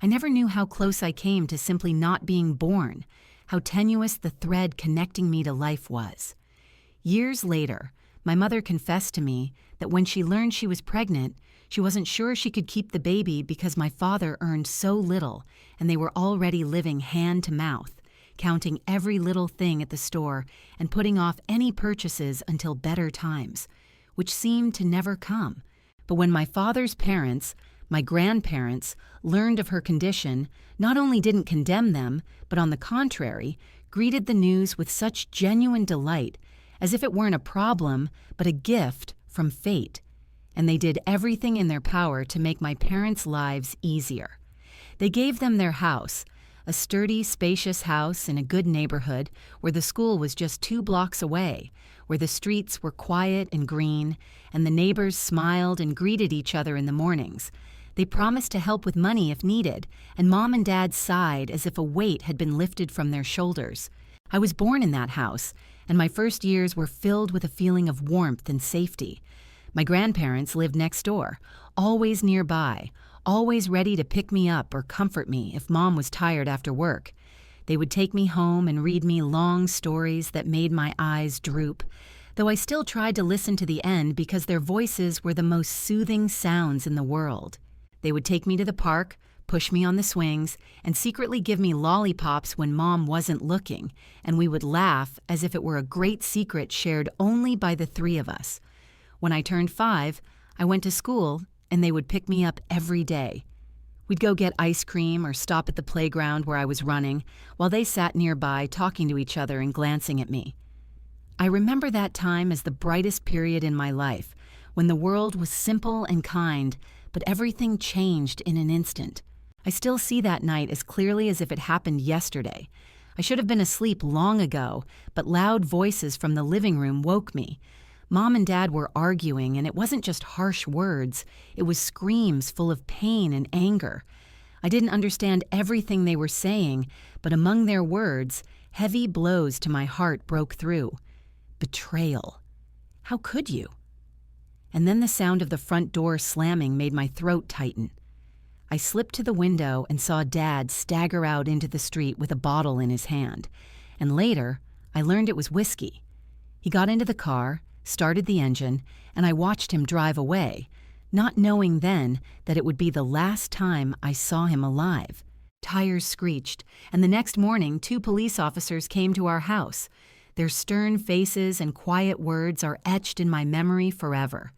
I never knew how close I came to simply not being born, how tenuous the thread connecting me to life was. Years later, my mother confessed to me that when she learned she was pregnant, she wasn't sure she could keep the baby because my father earned so little and they were already living hand to mouth, counting every little thing at the store and putting off any purchases until better times, which seemed to never come. But when my father's parents, my grandparents, learned of her condition, not only didn't condemn them, but on the contrary, greeted the news with such genuine delight, as if it weren't a problem, but a gift from fate. And they did everything in their power to make my parents' lives easier. They gave them their house, a sturdy, spacious house in a good neighborhood where the school was just 2 blocks away, where the streets were quiet and green, and the neighbors smiled and greeted each other in the mornings. They promised to help with money if needed, and Mom and Dad sighed as if a weight had been lifted from their shoulders. I was born in that house, and my first years were filled with a feeling of warmth and safety. My grandparents lived next door, always nearby, always ready to pick me up or comfort me if Mom was tired after work. They would take me home and read me long stories that made my eyes droop, though I still tried to listen to the end because their voices were the most soothing sounds in the world. They would take me to the park, push me on the swings, and secretly give me lollipops when Mom wasn't looking, and we would laugh as if it were a great secret shared only by the 3 of us. When I turned 5, I went to school, and they would pick me up every day. We'd go get ice cream or stop at the playground where I was running, while they sat nearby talking to each other and glancing at me. I remember that time as the brightest period in my life, when the world was simple and kind, but everything changed in an instant. I still see that night as clearly as if it happened yesterday. I should have been asleep long ago, but loud voices from the living room woke me. Mom and Dad were arguing, and it wasn't just harsh words. It was screams full of pain and anger. I didn't understand everything they were saying, but among their words, heavy blows to my heart broke through. Betrayal. How could you? And then the sound of the front door slamming made my throat tighten. I slipped to the window and saw Dad stagger out into the street with a bottle in his hand. And later, I learned it was whiskey. He got into the car, started the engine, and I watched him drive away, not knowing then that it would be the last time I saw him alive. Tires screeched, and the next morning 2 police officers came to our house. Their stern faces and quiet words are etched in my memory forever.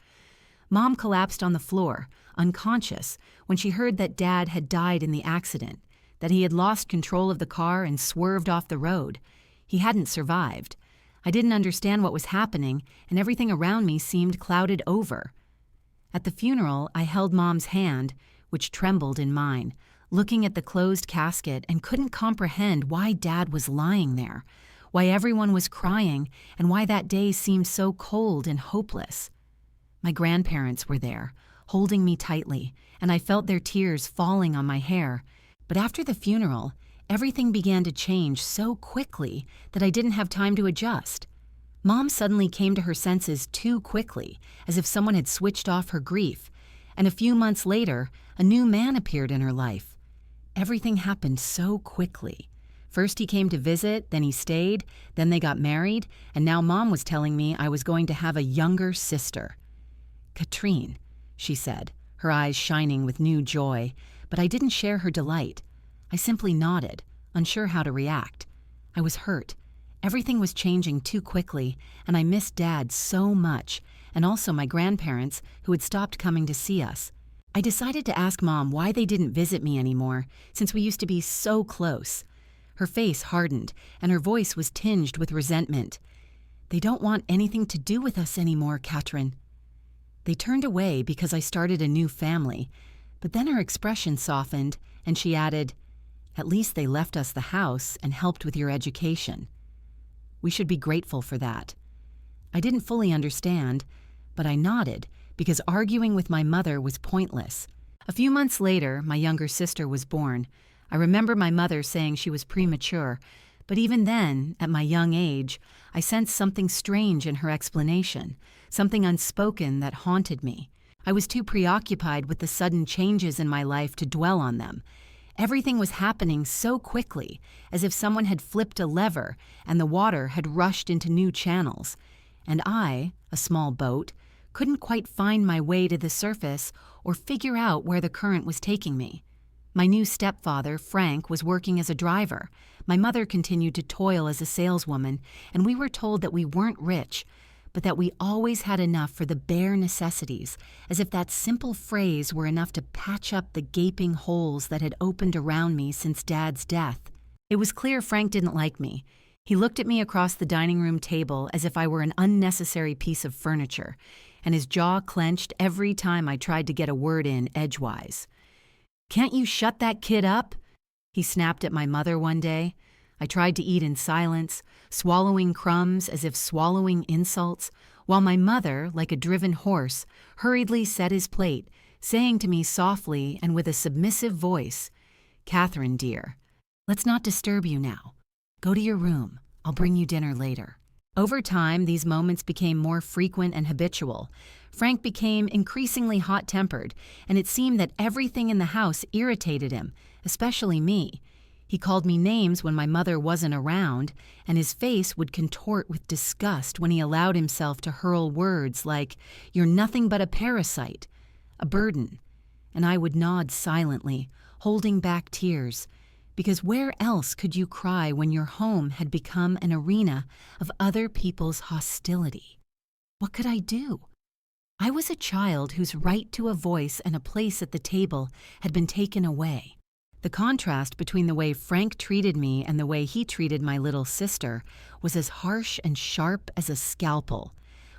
Mom collapsed on the floor, unconscious, when she heard that Dad had died in the accident, that he had lost control of the car and swerved off the road. He hadn't survived. I didn't understand what was happening, and everything around me seemed clouded over. At the funeral, I held Mom's hand, which trembled in mine, looking at the closed casket and couldn't comprehend why Dad was lying there, why everyone was crying, and why that day seemed so cold and hopeless. My grandparents were there, holding me tightly, and I felt their tears falling on my hair. But after the funeral, everything began to change so quickly that I didn't have time to adjust. Mom suddenly came to her senses too quickly, as if someone had switched off her grief, and a few months later, a new man appeared in her life. Everything happened so quickly. First he came to visit, then he stayed, then they got married, and now Mom was telling me I was going to have a younger sister. "Katrine," she said, her eyes shining with new joy, but I didn't share her delight. I simply nodded, unsure how to react. I was hurt. Everything was changing too quickly, and I missed Dad so much, and also my grandparents, who had stopped coming to see us. I decided to ask Mom why they didn't visit me anymore, since we used to be so close. Her face hardened, and her voice was tinged with resentment. "They don't want anything to do with us anymore, Katrin." They turned away because I started a new family, but then her expression softened, and she added, "At least they left us the house and helped with your education. We should be grateful for that." I didn't fully understand, but I nodded because arguing with my mother was pointless. A few months later, my younger sister was born. I remember my mother saying she was premature, but even then, at my young age, I sensed something strange in her explanation, something unspoken that haunted me. I was too preoccupied with the sudden changes in my life to dwell on them, Everything was happening so quickly, as if someone had flipped a lever and the water had rushed into new channels. And I, a small boat, couldn't quite find my way to the surface or figure out where the current was taking me. My new stepfather, Frank, was working as a driver. My mother continued to toil as a saleswoman, and we were told that we weren't rich, but that we always had enough for the bare necessities, as if that simple phrase were enough to patch up the gaping holes that had opened around me since Dad's death. It was clear Frank didn't like me. He looked at me across the dining room table as if I were an unnecessary piece of furniture, and his jaw clenched every time I tried to get a word in edgewise. "Can't you shut that kid up?" he snapped at my mother one day. I tried to eat in silence, swallowing crumbs as if swallowing insults, while my mother, like a driven horse, hurriedly set his plate, saying to me softly and with a submissive voice, "Catherine, dear, let's not disturb you now. Go to your room. I'll bring you dinner later." Over time, these moments became more frequent and habitual. Frank became increasingly hot-tempered, and it seemed that everything in the house irritated him, especially me. He called me names when my mother wasn't around, and his face would contort with disgust when he allowed himself to hurl words like, "You're nothing but a parasite," a burden. And I would nod silently, holding back tears, because where else could you cry when your home had become an arena of other people's hostility? What could I do? I was a child whose right to a voice and a place at the table had been taken away. The contrast between the way Frank treated me and the way he treated my little sister was as harsh and sharp as a scalpel.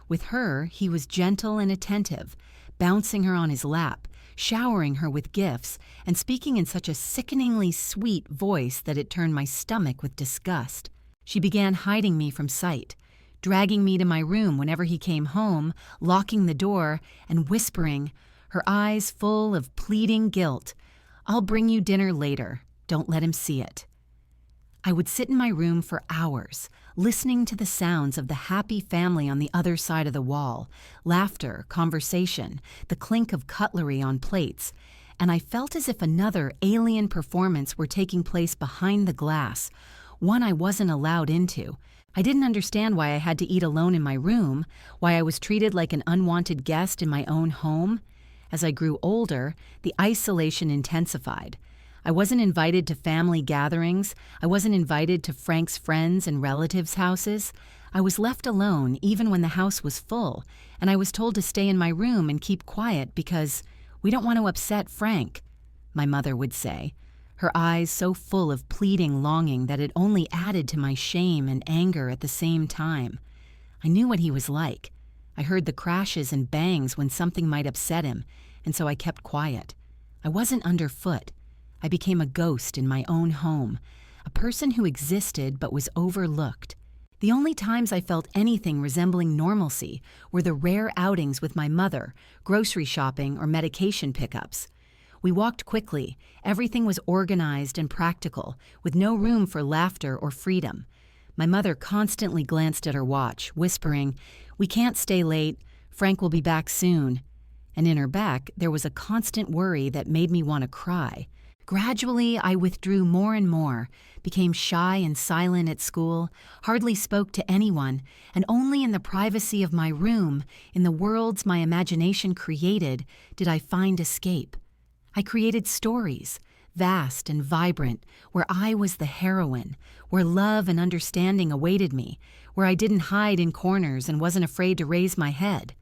With her, he was gentle and attentive, bouncing her on his lap, showering her with gifts, and speaking in such a sickeningly sweet voice that it turned my stomach with disgust. She began hiding me from sight, dragging me to my room whenever he came home, locking the door, and whispering, her eyes full of pleading guilt, "I'll bring you dinner later. Don't let him see it." I would sit in my room for hours, listening to the sounds of the happy family on the other side of the wall, laughter, conversation, the clink of cutlery on plates, and I felt as if another alien performance were taking place behind the glass, one I wasn't allowed into. I didn't understand why I had to eat alone in my room, why I was treated like an unwanted guest in my own home. As I grew older, the isolation intensified. I wasn't invited to family gatherings. I wasn't invited to Frank's friends and relatives' houses. I was left alone even when the house was full, and I was told to stay in my room and keep quiet because we don't want to upset Frank, my mother would say, her eyes so full of pleading longing that it only added to my shame and anger at the same time. I knew what he was like. I heard the crashes and bangs when something might upset him, and so I kept quiet. I wasn't underfoot. I became a ghost in my own home, a person who existed but was overlooked. The only times I felt anything resembling normalcy were the rare outings with my mother, grocery shopping, or medication pickups. We walked quickly. Everything was organized and practical, with no room for laughter or freedom. My mother constantly glanced at her watch, whispering, "We can't stay late. Frank will be back soon." And in her back, there was a constant worry that made me want to cry. Gradually, I withdrew more and more, became shy and silent at school, hardly spoke to anyone, and only in the privacy of my room, in the worlds my imagination created, did I find escape. I created stories, vast and vibrant, where I was the heroine, where love and understanding awaited me, where I didn't hide in corners and wasn't afraid to raise my head.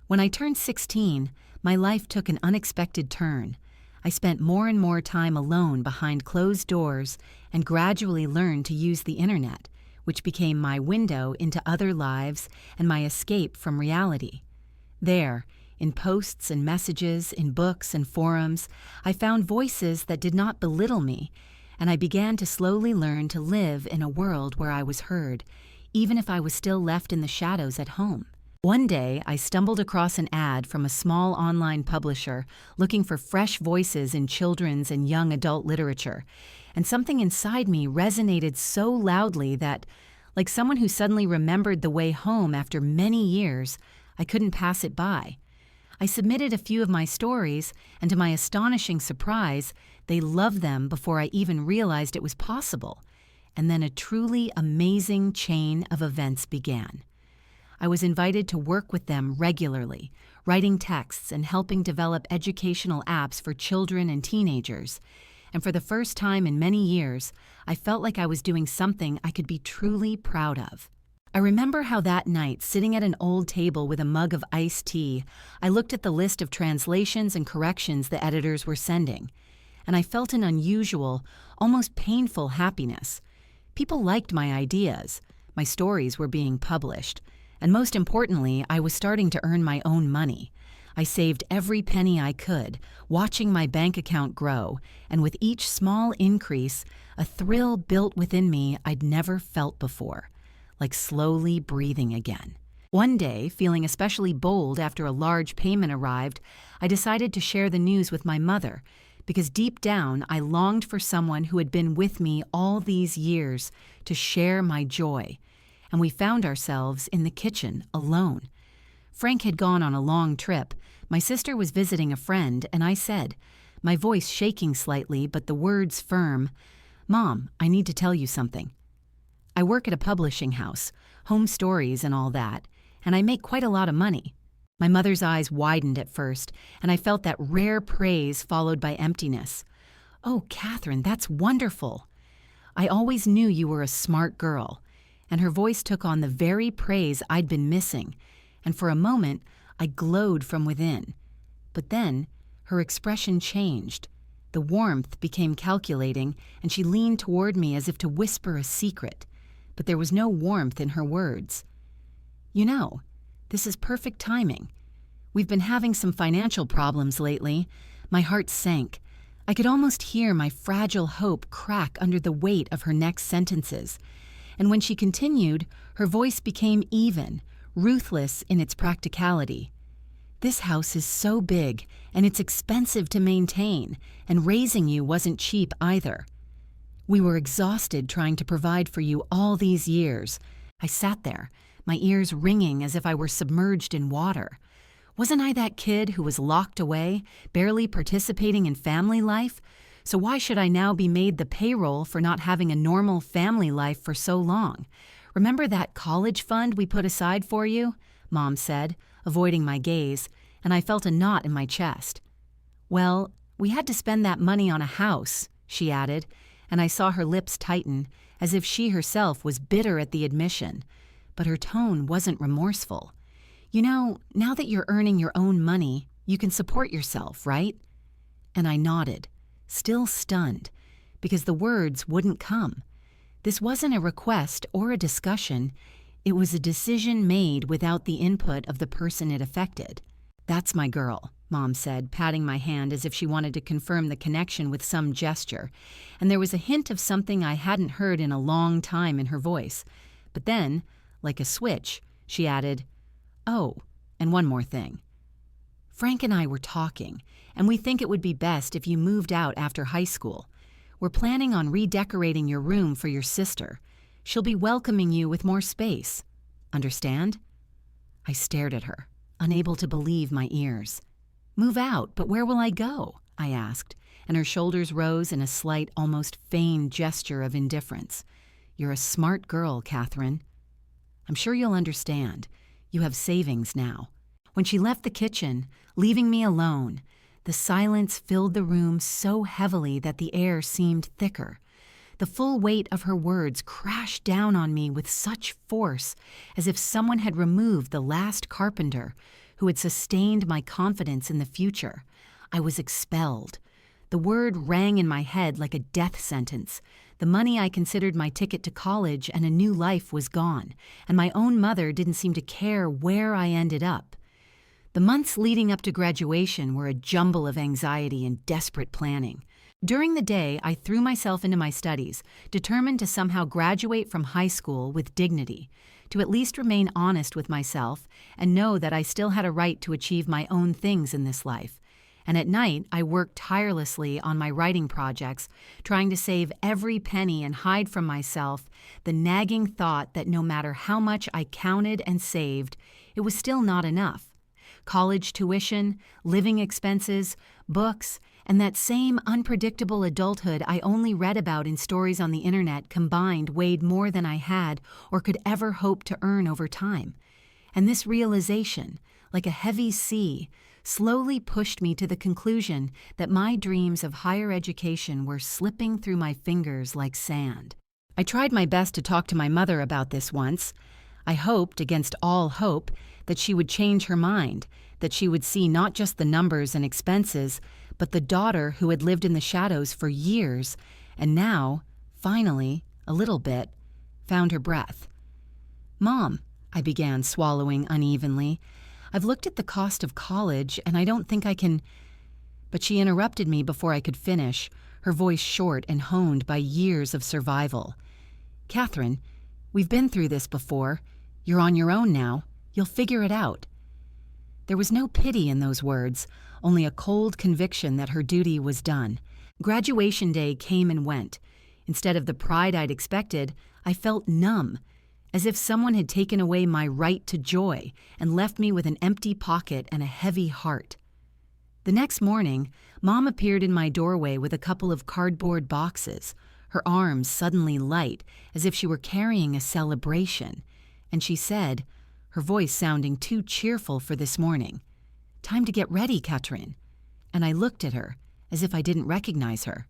When I turned 16, my life took an unexpected turn. I spent more and more time alone behind closed doors and gradually learned to use the internet, which became my window into other lives and my escape from reality. There, in posts and messages, in books and forums, I found voices that did not belittle me, and I began to slowly learn to live in a world where I was heard, even if I was still left in the shadows at home. One day, I stumbled across an ad from a small online publisher looking for fresh voices in children's and young adult literature, and something inside me resonated so loudly that, like someone who suddenly remembered the way home after many years, I couldn't pass it by. I submitted a few of my stories, and to my astonishing surprise, They loved them before I even realized it was possible. And then a truly amazing chain of events began. I was invited to work with them regularly, writing texts and helping develop educational apps for children and teenagers. And for the first time in many years, I felt like I was doing something I could be truly proud of. I remember how that night, sitting at an old table with a mug of iced tea, I looked at the list of translations and corrections the editors were sending, and I felt an unusual, almost painful happiness. People liked my ideas, my stories were being published, and most importantly, I was starting to earn my own money. I saved every penny I could, watching my bank account grow, and with each small increase, a thrill built within me I'd never felt before. Like slowly breathing again. One day, feeling especially bold after a large payment arrived, I decided to share the news with my mother, because deep down I longed for someone who had been with me all these years to share my joy. And we found ourselves in the kitchen, alone. Frank had gone on a long trip. My sister was visiting a friend, and I said, my voice shaking slightly but the words firm, "Mom, I need to tell you something. I work at a publishing house, home stories and all that, and I make quite a lot of money." My mother's eyes widened at first, and I felt that rare praise followed by emptiness. "Oh, Catherine, that's wonderful. I always knew you were a smart girl." And her voice took on the very praise I'd been missing, and for a moment I glowed from within. But then her expression changed. The warmth became calculating, and she leaned toward me as if to whisper a secret. But there was no warmth in her words. "You know, this is perfect timing. We've been having some financial problems lately." My heart sank. I could almost hear my fragile hope crack under the weight of her next sentences. And when she continued, her voice became even, ruthless in its practicality. "This house is so big, and it's expensive to maintain, and raising you wasn't cheap either. We were exhausted trying to provide for you all these years." I sat there, my ears ringing as if I were submerged in water. Wasn't I that kid who was locked away, barely participating in family life? So why should I now be made the payroll for not having a normal family life for so long? "Remember that college fund we put aside for you?" Mom said, avoiding my gaze, and I felt a knot in my chest. "Well, we had to spend that money on a house," she added, and I saw her lips tighten, as if she herself was bitter at the admission. But her tone wasn't remorseful. "You know, now that you're earning your own money, you can support yourself, right?" And I nodded, still stunned, because the words wouldn't come. This wasn't a request or a discussion. It was a decision made without the input of the person it affected. "That's my girl," Mom said, patting my hand as if she wanted to confirm the connection with some gesture, and there was a hint of something I hadn't heard in a long time in her voice. But then, like a switch, she added, "Oh, and one more thing. Frank and I were talking, and we think it would be best if you moved out after high school. We're planning on redecorating your room for your sister. She'll be welcoming you with more space. Understand?" I stared at her, unable to believe my ears. "Move out, but where will I go?" I asked, and her shoulders rose in a slight, almost feigned gesture of indifference. "You're a smart girl, Catherine. I'm sure you'll understand. You have savings now." When she left the kitchen, leaving me alone, the silence filled the room so heavily that the air seemed thicker. The full weight of her words crashed down on me with such force, as if someone had removed the last carpenter who had sustained my confidence in the future. I was expelled. The word rang in my head like a death sentence. The money I considered my ticket to college and a new life was gone, and my own mother didn't seem to care where I ended up. The months leading up to graduation were a jumble of anxiety and desperate planning. During the day, I threw myself into my studies, determined to somehow graduate from high school with dignity, to at least remain honest with myself and know that I still had a right to achieve my own things in this life. And at night, I worked tirelessly on my writing projects, trying to save every penny and hide from myself the nagging thought that no matter how much I counted and saved, it was still not enough. College tuition, living expenses, books, And that same unpredictable adulthood I only read about in stories on the internet combined weighed more than I had or could ever hope to earn over time. And this realization, like a heavy sea, slowly pushed me to the conclusion that my dreams of higher education were slipping through my fingers like sand. I tried my best to talk to my mother about this once. I hoped, against all hope, that she would change her mind, that she would see not just the numbers and expenses, but the daughter who had lived in the shadows for years and now, finally, a little bit, found her breath. "Mom," I began, swallowing unevenly, "I've looked at the cost of college and I don't think I can—" But she interrupted me before I could finish, her voice short and honed by years of survival. "Catherine, we've been through this before. You're on your own now. You'll figure it out." There was no pity in those words, only a cold conviction that her duty was done. Graduation day came and went. Instead of the pride I'd expected, I felt numb, as if someone had taken away my right to joy and left me with an empty pocket and a heavy heart. The next morning, Mom appeared in my doorway with a couple of cardboard boxes, her arms suddenly light, as if she were carrying a celebration, and she said, her voice sounding too cheerful for this morning, "Time to get ready, Catherine." And I looked at her, as if I didn't recognize her.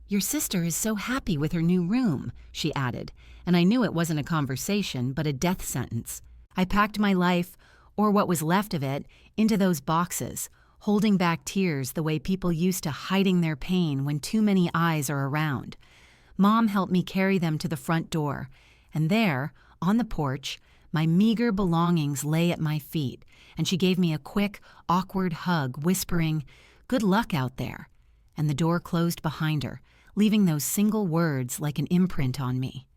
"Your sister is so happy with her new room," she added, and I knew it wasn't a conversation, but a death sentence. I packed my life, or what was left of it, into those boxes, holding back tears the way people used to hiding their pain when too many eyes are around. Mom helped me carry them to the front door, and there, on the porch, my meager belongings lay at my feet, and she gave me a quick, awkward hug, whispering, "Good luck out there," and the door closed behind her, leaving those single words like an imprint on me.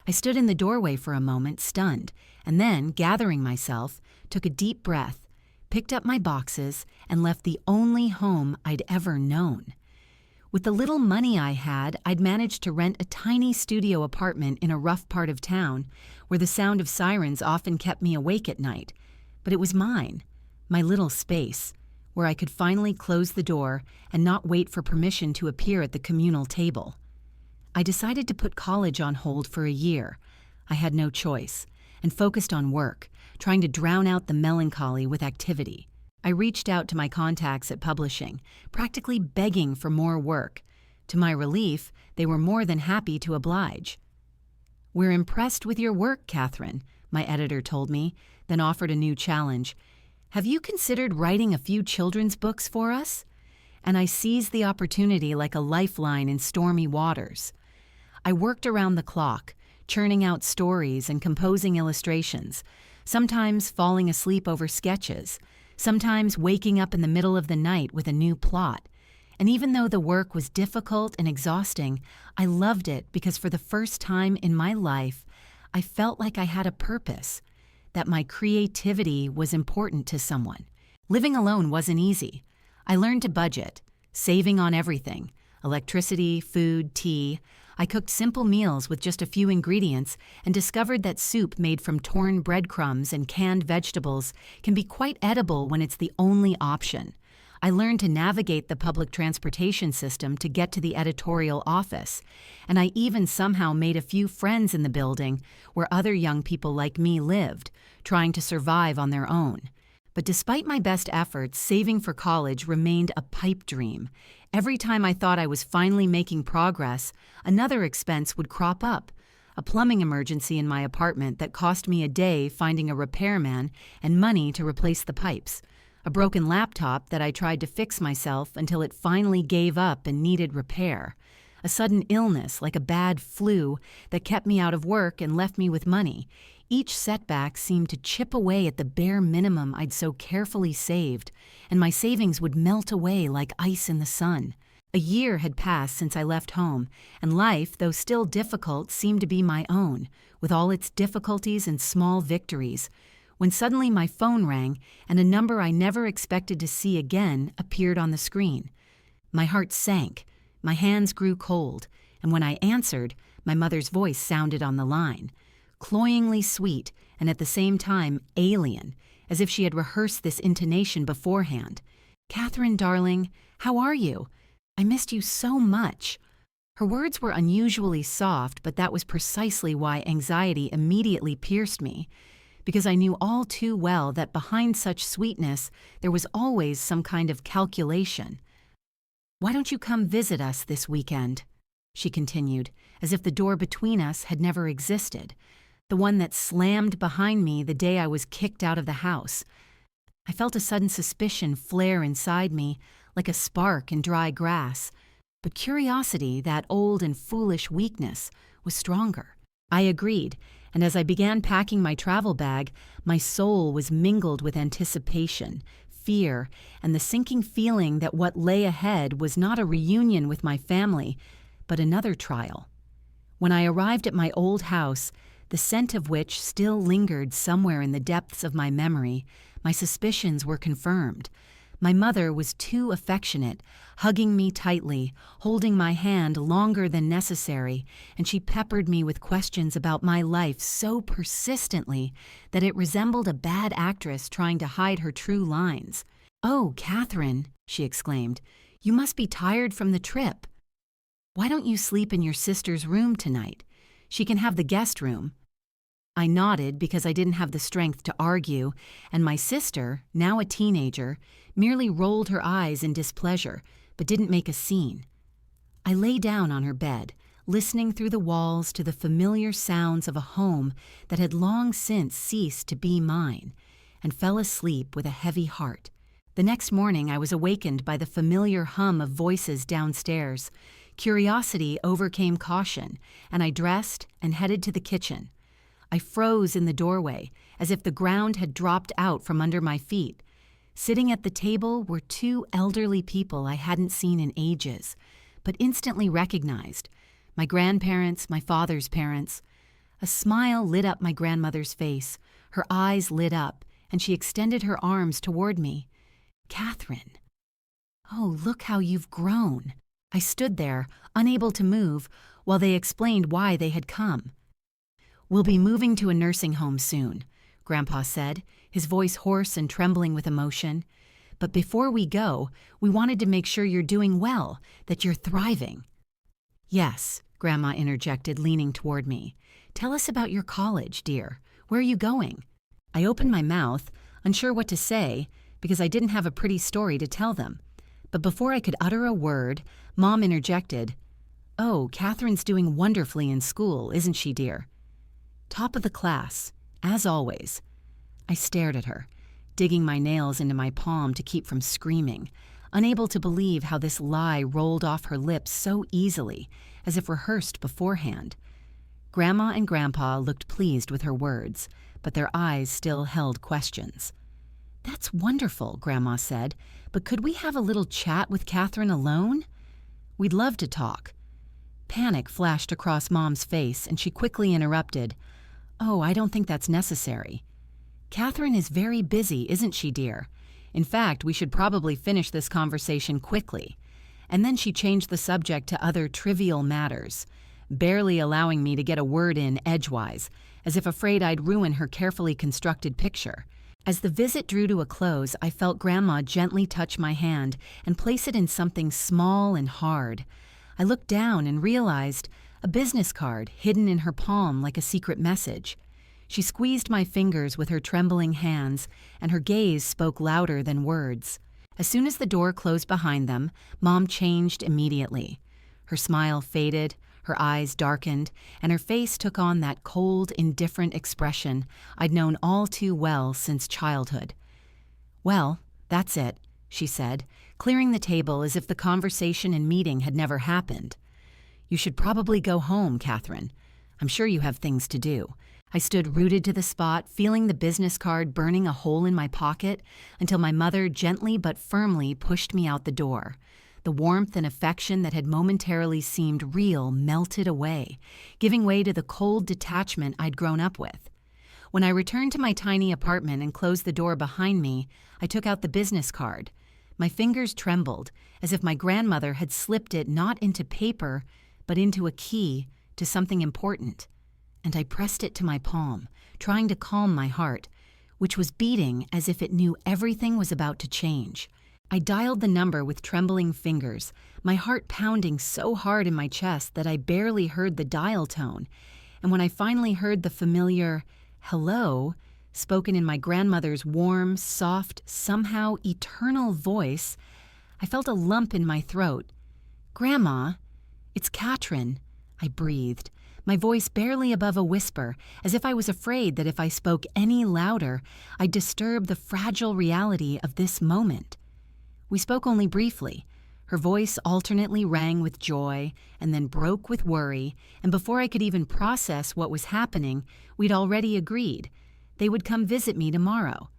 I stood in the doorway for a moment, stunned, and then, gathering myself, took a deep breath, picked up my boxes, and left the only home I'd ever known. With the little money I had, I'd managed to rent a tiny studio apartment in a rough part of town, where the sound of sirens often kept me awake at night. But it was mine, my little space, where I could finally close the door and not wait for permission to appear at the communal table. I decided to put college on hold for a year. I had no choice, and focused on work, trying to drown out the melancholy with activity. I reached out to my contacts at publishing, practically begging for more work. To my relief, they were more than happy to oblige. "We're impressed with your work, Catherine," my editor told me, then offered a new challenge. "Have you considered writing a few children's books for us?" And I seized the opportunity like a lifeline in stormy waters. I worked around the clock, churning out stories and composing illustrations, sometimes falling asleep over sketches, sometimes waking up in the middle of the night with a new plot. And even though the work was difficult and exhausting, I loved it because for the first time in my life, I felt like I had a purpose, that my creativity was important to someone. Living alone wasn't easy. I learned to budget, saving on everything: electricity, food, tea. I cooked simple meals with just a few ingredients and discovered that soup made from torn breadcrumbs and canned vegetables can be quite edible when it's the only option. I learned to navigate the public transportation system to get to the editorial office, and I even somehow made a few friends in the building where other young people like me lived, trying to survive on their own. But despite my best efforts, saving for college remained a pipe dream. Every time I thought I was finally making progress, another expense would crop up. A plumbing emergency in my apartment that cost me a day finding a repairman and money to replace the pipes. A broken laptop that I tried to fix myself until it finally gave up and needed repair. A sudden illness like a bad flu that kept me out of work and left me with money. Each setback seemed to chip away at the bare minimum I'd so carefully saved, and my savings would melt away like ice in the sun. A year had passed since I left home, and life, though still difficult, seemed to be my own, with all its difficulties and small victories, when suddenly my phone rang and a number I never expected to see again appeared on the screen. My heart sank, my hands grew cold, and when I answered, my mother's voice sounded on the line. Cloyingly sweet, and at the same time alien, as if she had rehearsed this intonation beforehand. "Catherine, darling, how are you? I missed you so much." Her words were unusually soft, but that was precisely why anxiety immediately pierced me, because I knew all too well that behind such sweetness there was always some kind of calculation. "Why don't you come visit us this weekend?" she continued, as if the door between us had never existed, the one that slammed behind me the day I was kicked out of the house. I felt a sudden suspicion flare inside me, like a spark in dry grass, but curiosity, that old and foolish weakness, was stronger. I agreed, and as I began packing my travel bag, my soul was mingled with anticipation, fear, and the sinking feeling that what lay ahead was not a reunion with my family, but another trial. When I arrived at my old house, the scent of which still lingered somewhere in the depths of my memory, my suspicions were confirmed. My mother was too affectionate, hugging me tightly, holding my hand longer than necessary, and she peppered me with questions about my life so persistently that it resembled a bad actress trying to hide her true lines. "Oh, Catherine," she exclaimed, "you must be tired from the trip. Why don't you sleep in your sister's room tonight? She can have the guest room." I nodded because I didn't have the strength to argue, and my sister, now a teenager, merely rolled her eyes in displeasure, but didn't make a scene. I lay down on her bed, listening through the walls to the familiar sounds of a home that had long since ceased to be mine, and fell asleep with a heavy heart. The next morning I was awakened by the familiar hum of voices downstairs. Curiosity overcame caution, and I dressed and headed to the kitchen. I froze in the doorway, as if the ground had dropped out from under my feet. Sitting at the table were two elderly people I hadn't seen in ages, but instantly recognized: my grandparents, my father's parents. A smile lit up my grandmother's face, her eyes lit up, and she extended her arms toward me. "Catherine." "Oh, look how you've grown." I stood there, unable to move, while they explained why they had come. "We'll be moving to a nursing home soon," Grandpa said, his voice hoarse and trembling with emotion. "But before we go, we wanted to make sure you're doing well, that you're thriving." "Yes," Grandma interjected, leaning toward me. "Tell us about your college, dear. Where are you going?" I opened my mouth, unsure what to say, because I didn't have a pretty story to tell them. But before I could utter a word, Mom interjected, "Oh, Catherine's doing wonderfully in school, isn't she, dear?" "Top of the class, as always." I stared at her, digging my nails into my palm to keep from screaming, unable to believe how this lie rolled off her lips so easily, as if rehearsed beforehand. Grandma and Grandpa looked pleased with her words, but their eyes still held questions. "That's wonderful," Grandma said, "but could we have a little chat with Catherine alone?" "We'd love to talk." Panic flashed across Mom's face, and she quickly interrupted. "Oh, I don't think that's necessary. Catherine is very busy, isn't she, dear? In fact, we should probably finish this conversation quickly." And then she changed the subject to other trivial matters, barely allowing me to get a word in edgewise, as if afraid I'd ruin her carefully constructed picture. As the visit drew to a close, I felt Grandma gently touch my hand and place it in something small and hard. I looked down and realized a business card hidden in her palm like a secret message. She squeezed my fingers with her trembling hands, and her gaze spoke louder than words. As soon as the door closed behind them, Mom changed immediately. Her smile faded, her eyes darkened, and her face took on that cold, indifferent expression I'd known all too well since childhood. "Well, that's it," she said, clearing the table as if the conversation and meeting had never happened. "You should probably go home, Catherine. I'm sure you have things to do." I stood rooted to the spot, feeling the business card burning a hole in my pocket, until my mother gently but firmly pushed me out the door. The warmth and affection that had momentarily seemed real melted away, giving way to the cold detachment I'd grown up with. When I returned to my tiny apartment and closed the door behind me, I took out the business card. My fingers trembled, as if my grandmother had slipped it not into paper, but into a key to something important. And I pressed it to my palm, trying to calm my heart, which was beating as if it knew everything was about to change. I dialed the number with trembling fingers, my heart pounding so hard in my chest that I barely heard the dial tone. And when I finally heard the familiar hello spoken in my grandmother's warm, soft, somehow eternal voice, I felt a lump in my throat. "Grandma, it's Katrin," I breathed, my voice barely above a whisper, as if I was afraid that if I spoke any louder, I'd disturb the fragile reality of this moment. We spoke only briefly. Her voice alternately rang with joy and then broke with worry, and before I could even process what was happening, we'd already agreed. They would come visit me tomorrow.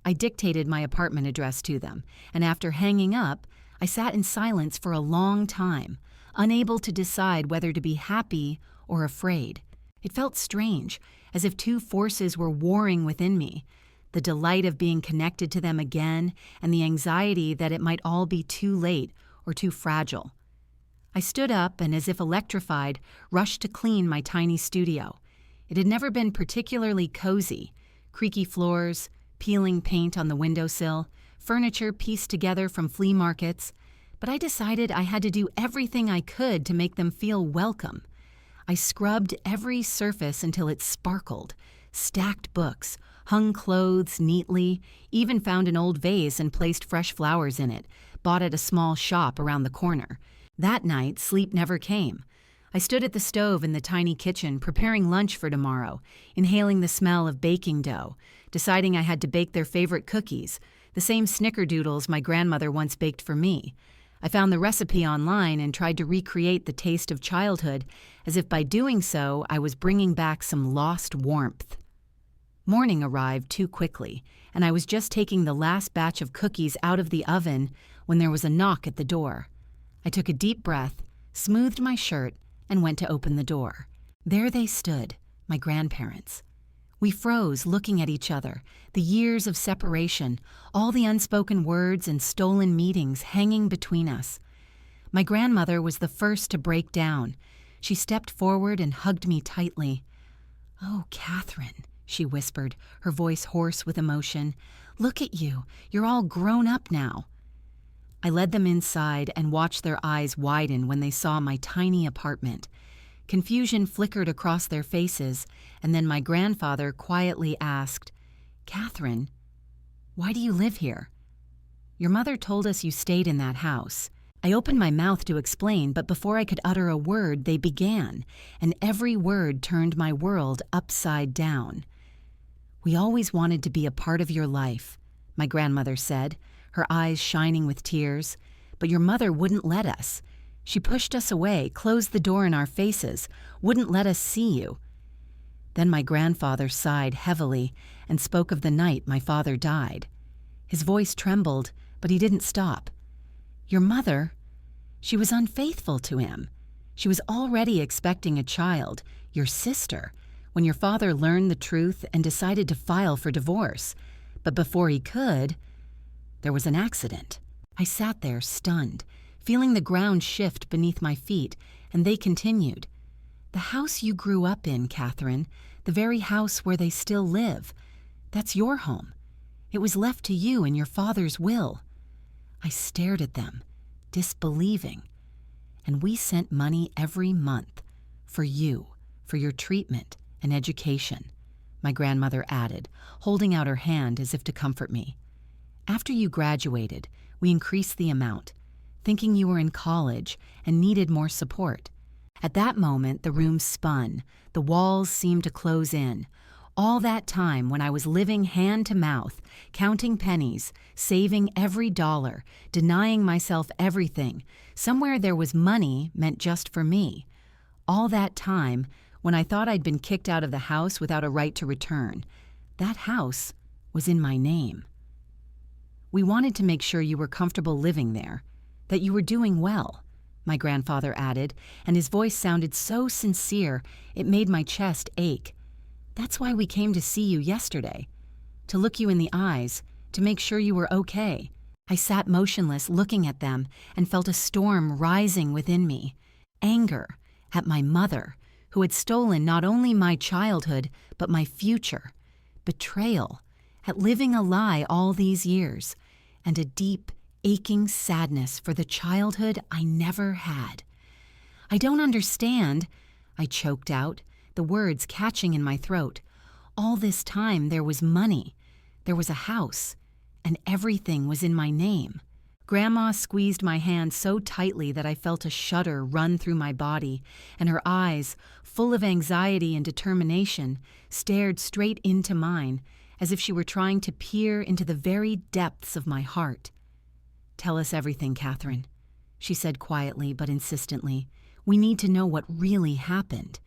I dictated my apartment address to them, and after hanging up, I sat in silence for a long time, unable to decide whether to be happy or afraid. It felt strange, as if two forces were warring within me, the delight of being connected to them again and the anxiety that it might all be too late or too fragile. I stood up and, as if electrified, rushed to clean my tiny studio. It had never been particularly cozy. Creaky floors, peeling paint on the windowsill, furniture pieced together from flea markets, but I decided I had to do everything I could to make them feel welcome. I scrubbed every surface until it sparkled, stacked books, hung clothes neatly, even found an old vase and placed fresh flowers in it, bought at a small shop around the corner. That night, sleep never came. I stood at the stove in the tiny kitchen preparing lunch for tomorrow, inhaling the smell of baking dough, deciding I had to bake their favorite cookies, the same snickerdoodles my grandmother once baked for me. I found the recipe online and tried to recreate the taste of childhood, as if by doing so I was bringing back some lost warmth. Morning arrived too quickly, and I was just taking the last batch of cookies out of the oven when there was a knock at the door. I took a deep breath, smoothed my shirt, and went to open the door. There they stood, my grandparents. We froze, looking at each other, the years of separation, all the unspoken words and stolen meetings hanging between us. My grandmother was the first to break down. She stepped forward and hugged me tightly. "Oh, Katrin," she whispered, her voice hoarse with emotion. "Look at you. You're all grown up now." I led them inside and watched their eyes widen when they saw my tiny apartment. Confusion flickered across their faces, and then my grandfather quietly asked, "Katrin, why do you live here? Your mother told us you stayed in that house." I opened my mouth to explain, but before I could utter a word, they began, and every word turned my world upside down. "We always wanted to be a part of your life," my grandmother said, her eyes shining with tears, "but your mother wouldn't let us. She pushed us away, closed the door in our faces, wouldn't let us see you." Then my grandfather sighed heavily and spoke of the night my father died. His voice trembled, but he didn't stop. "Your mother, she was unfaithful to him. She was already expecting a child, your sister, when your father learned the truth and decided to file for divorce. But before he could, there was an accident." I sat there stunned, feeling the ground shift beneath my feet, and they continued. "The house you grew up in, Katrin, the very house where they still live, that's your home. It was left to you in your father's will." I stared at them, disbelieving. "And we sent money every month for you, for your treatment and education," my grandmother added, holding out her hand as if to comfort me. "After you graduated, we increased the amount, thinking you were in college and needed more support." At that moment, the room spun, the walls seemed to close in. All that time when I was living hand to mouth, counting pennies, saving every dollar, denying myself everything, somewhere there was money meant just for me. All that time when I thought I'd been kicked out of the house without a right to return, that house was in my name. "We wanted to make sure you were comfortable living there, that you were doing well," my grandfather added, and his voice sounded so sincere it made my chest ache. "That's why we came to see you yesterday, to look you in the eyes, to make sure you were okay." I sat motionless looking at them and felt a storm rising within me. Anger at my mother, who had stolen not only my childhood but my future. Betrayal at living a lie all these years, and a deep, aching sadness for the childhood I never had. "I don't understand," I choked out, the words catching in my throat. All this time there was money, there was a house, and everything was in my name. Grandma squeezed my hand so tightly that I felt a shudder run through my body, and her eyes, full of anxiety and determination, stared straight into mine, as if she were trying to peer into the very depths of my heart. "Tell us everything, Catherine," she said quietly but insistently. "We need to know what really happened."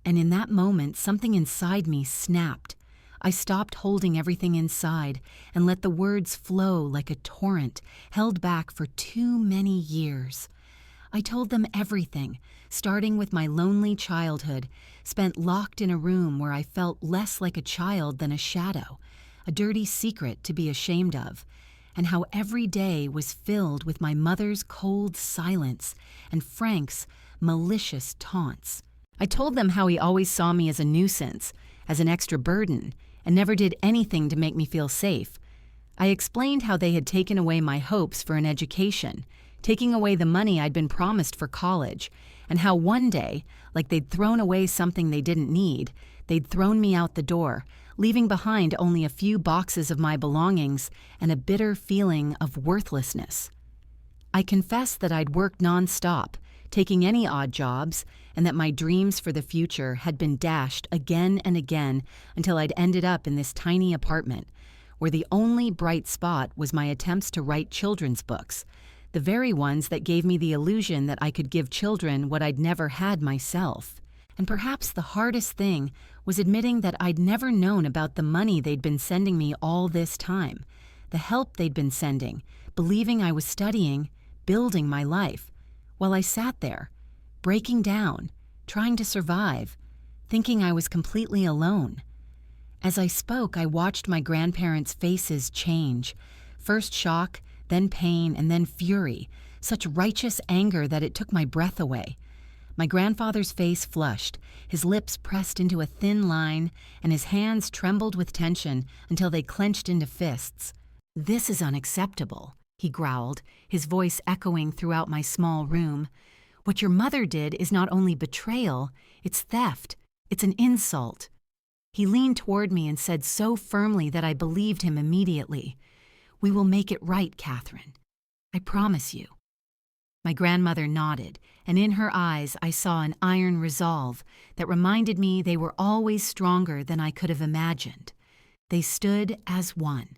And in that moment, something inside me snapped. I stopped holding everything inside and let the words flow like a torrent held back for too many years. I told them everything, starting with my lonely childhood, spent locked in a room where I felt less like a child than a shadow, a dirty secret to be ashamed of, and how every day was filled with my mother's cold silence and Frank's malicious taunts. I told them how he always saw me as a nuisance, as an extra burden, and never did anything to make me feel safe. I explained how they had taken away my hopes for an education, taking away the money I'd been promised for college, and how one day, like they'd thrown away something they didn't need, they'd thrown me out the door, leaving behind only a few boxes of my belongings and a bitter feeling of worthlessness. I confessed that I'd worked nonstop, taking any odd jobs, and that my dreams for the future had been dashed again and again until I'd ended up in this tiny apartment, where the only bright spot was my attempts to write children's books, the very ones that gave me the illusion that I could give children what I'd never had myself. And perhaps the hardest thing was admitting that I'd never known about the money they'd been sending me all this time, the help they'd been sending, believing I was studying, building my life, while I sat there, breaking down, trying to survive, thinking I was completely alone. As I spoke, I watched my grandparents' faces change, first shock, then pain, and then fury, such righteous anger that it took my breath away. My grandfather's face flushed, his lips pressed into a thin line, and his hands trembled with tension until they clenched into fists. "This is unacceptable," he growled, his voice echoing throughout my small room. "What your mother did is not only betrayal, it's theft. It's an insult." He leaned toward me and said so firmly that I believed him immediately, "We will make it right, Catherine. I promise you." My grandmother nodded, and in her eyes I saw an iron resolve that reminded me they were always stronger than I could have imagined. They stood as one,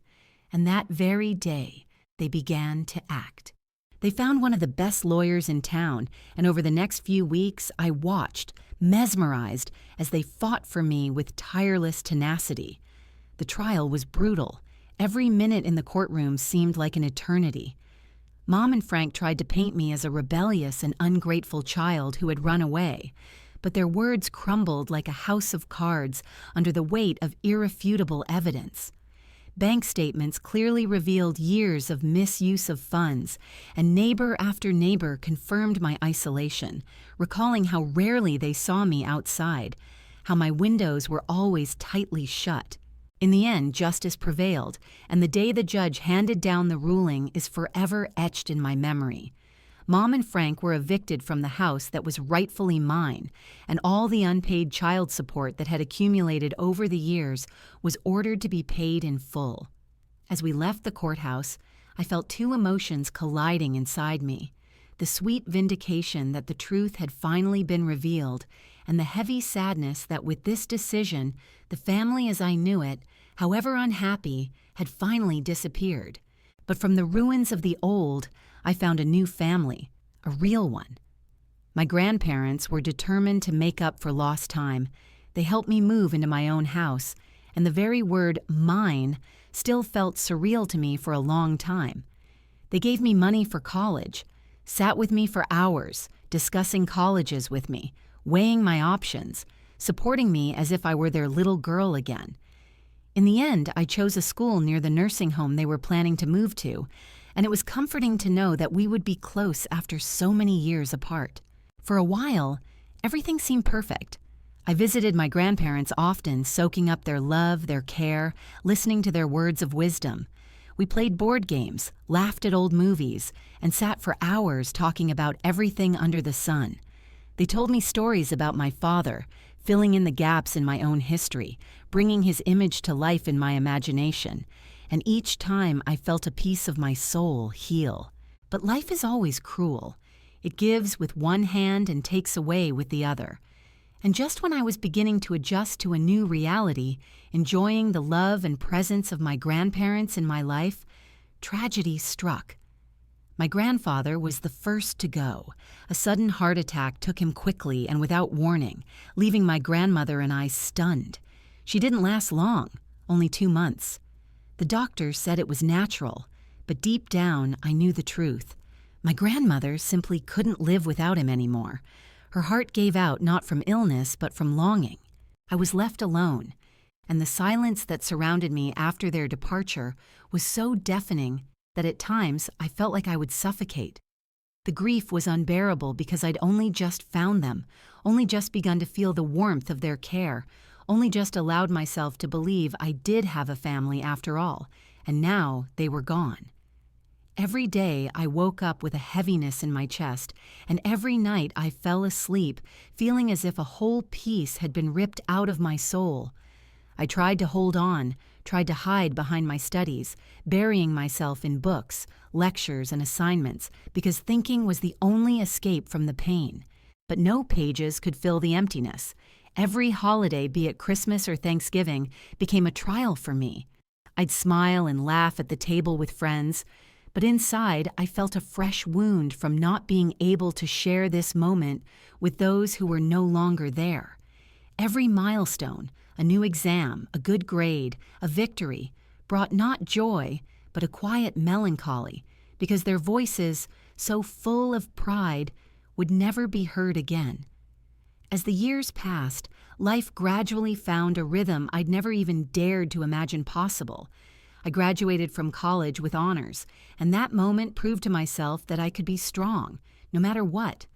and that very day they began to act. They found one of the best lawyers in town, and over the next few weeks I watched, mesmerized, as they fought for me with tireless tenacity. The trial was brutal. Every minute in the courtroom seemed like an eternity. Mom and Frank tried to paint me as a rebellious and ungrateful child who had run away, but their words crumbled like a house of cards under the weight of irrefutable evidence. Bank statements clearly revealed years of misuse of funds, and neighbor after neighbor confirmed my isolation, recalling how rarely they saw me outside, how my windows were always tightly shut. In the end, justice prevailed, and the day the judge handed down the ruling is forever etched in my memory. Mom and Frank were evicted from the house that was rightfully mine, and all the unpaid child support that had accumulated over the years was ordered to be paid in full. As we left the courthouse, I felt two emotions colliding inside me: the sweet vindication that the truth had finally been revealed, and the heavy sadness that with this decision, the family as I knew it, however unhappy, had finally disappeared. But from the ruins of the old, I found a new family, a real one. My grandparents were determined to make up for lost time. They helped me move into my own house, and the very word mine still felt surreal to me for a long time. They gave me money for college, sat with me for hours, discussing colleges with me, weighing my options, supporting me as if I were their little girl again. In the end, I chose a school near the nursing home they were planning to move to, and it was comforting to know that we would be close after so many years apart. For a while, everything seemed perfect. I visited my grandparents often, soaking up their love, their care, listening to their words of wisdom. We played board games, laughed at old movies, and sat for hours talking about everything under the sun. They told me stories about my father, filling in the gaps in my own history, bringing his image to life in my imagination, and each time I felt a piece of my soul heal. But life is always cruel. It gives with one hand and takes away with the other. And just when I was beginning to adjust to a new reality, enjoying the love and presence of my grandparents in my life, tragedy struck. My grandfather was the first to go. A sudden heart attack took him quickly and without warning, leaving my grandmother and I stunned. She didn't last long, only 2 months. The doctor said it was natural, but deep down I knew the truth. My grandmother simply couldn't live without him anymore. Her heart gave out not from illness but from longing. I was left alone, and the silence that surrounded me after their departure was so deafening that at times I felt like I would suffocate. The grief was unbearable because I'd only just found them, only just begun to feel the warmth of their care, only just allowed myself to believe I did have a family after all, and now they were gone. Every day I woke up with a heaviness in my chest, and every night I fell asleep feeling as if a whole piece had been ripped out of my soul. I tried to hold on, tried to hide behind my studies, burying myself in books, lectures, and assignments because thinking was the only escape from the pain. But no pages could fill the emptiness. Every holiday, be it Christmas or Thanksgiving, became a trial for me. I'd smile and laugh at the table with friends, but inside I felt a fresh wound from not being able to share this moment with those who were no longer there. Every milestone, a new exam, a good grade, a victory, brought not joy, but a quiet melancholy, because their voices, so full of pride, would never be heard again. As the years passed, life gradually found a rhythm I'd never even dared to imagine possible. I graduated from college with honors, and that moment proved to myself that I could be strong, no matter what.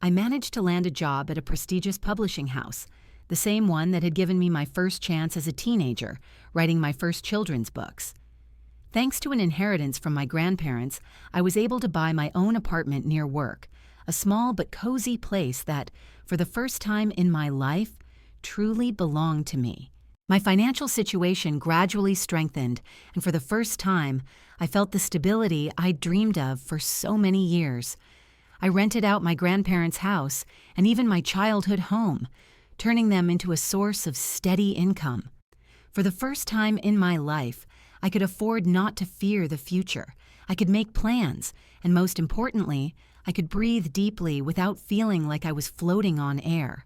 I managed to land a job at a prestigious publishing house, the same one that had given me my first chance as a teenager, writing my first children's books. Thanks to an inheritance from my grandparents, I was able to buy my own apartment near work, a small but cozy place that, for the first time in my life, truly belonged to me. My financial situation gradually strengthened, and for the first time, I felt the stability I'd dreamed of for so many years. I rented out my grandparents' house and even my childhood home, turning them into a source of steady income. For the first time in my life, I could afford not to fear the future. I could make plans, and most importantly, I could breathe deeply without feeling like I was floating on air.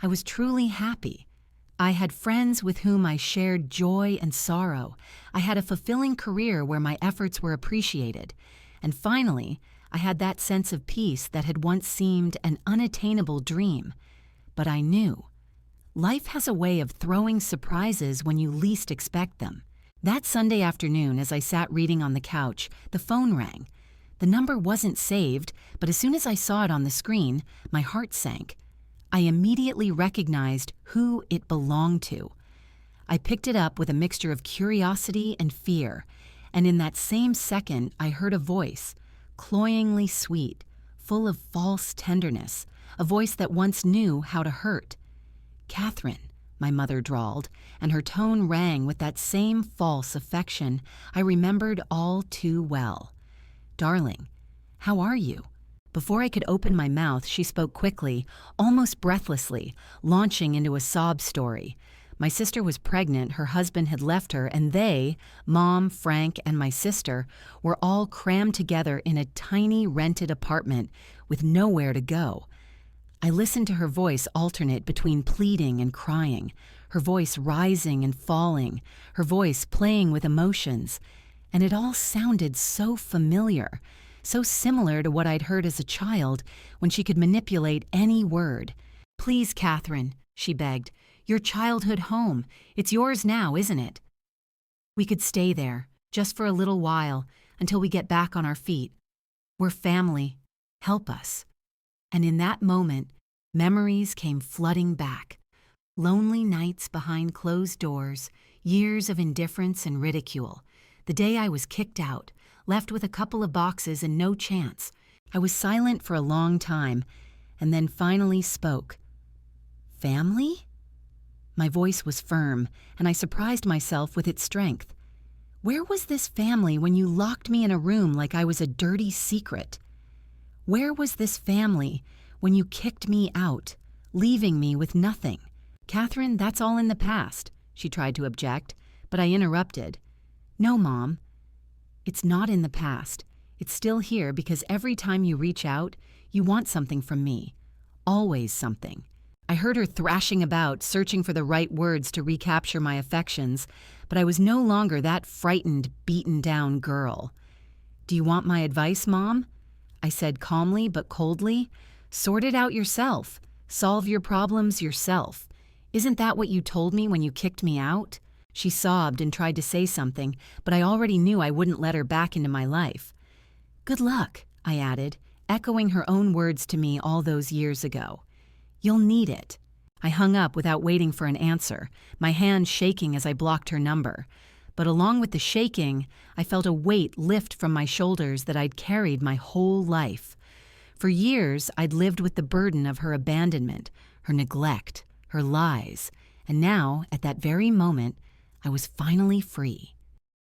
I was truly happy. I had friends with whom I shared joy and sorrow. I had a fulfilling career where my efforts were appreciated. And finally, I had that sense of peace that had once seemed an unattainable dream. But I knew. Life has a way of throwing surprises when you least expect them. That Sunday afternoon, as I sat reading on the couch, the phone rang. The number wasn't saved, but as soon as I saw it on the screen, my heart sank. I immediately recognized who it belonged to. I picked it up with a mixture of curiosity and fear, and in that same second I heard a voice, cloyingly sweet, full of false tenderness, a voice that once knew how to hurt. "Catherine," my mother drawled, and her tone rang with that same false affection I remembered all too well. "Darling, how are you?" Before I could open my mouth, she spoke quickly, almost breathlessly, launching into a sob story. My sister was pregnant, her husband had left her, and they, Mom, Frank, and my sister, were all crammed together in a tiny rented apartment with nowhere to go. I listened to her voice alternate between pleading and crying, her voice rising and falling, her voice playing with emotions, and it all sounded so familiar, so similar to what I'd heard as a child when she could manipulate any word. "Please, Catherine," she begged, "your childhood home. It's yours now, isn't it? We could stay there, just for a little while, until we get back on our feet. We're family. Help us." And in that moment, memories came flooding back. Lonely nights behind closed doors, years of indifference and ridicule, The day I was kicked out, left with a couple of boxes and no chance. I was silent for a long time, and then finally spoke. Family? My voice was firm, and I surprised myself with its strength. Where was this family when you locked me in a room like I was a dirty secret? Where was this family when you kicked me out, leaving me with nothing? Catherine, that's all in the past, she tried to object, but I interrupted. No, Mom. It's not in the past. It's still here because every time you reach out, you want something from me. Always something. I heard her thrashing about, searching for the right words to recapture my affections, but I was no longer that frightened, beaten-down girl. Do you want my advice, Mom? I said calmly but coldly. Sort it out yourself. Solve your problems yourself. Isn't that what you told me when you kicked me out? She sobbed and tried to say something, but I already knew I wouldn't let her back into my life. Good luck, I added, echoing her own words to me all those years ago. You'll need it. I hung up without waiting for an answer, my hand shaking as I blocked her number. But along with the shaking, I felt a weight lift from my shoulders that I'd carried my whole life. For years, I'd lived with the burden of her abandonment, her neglect, her lies, and now, at that very moment, I was finally free.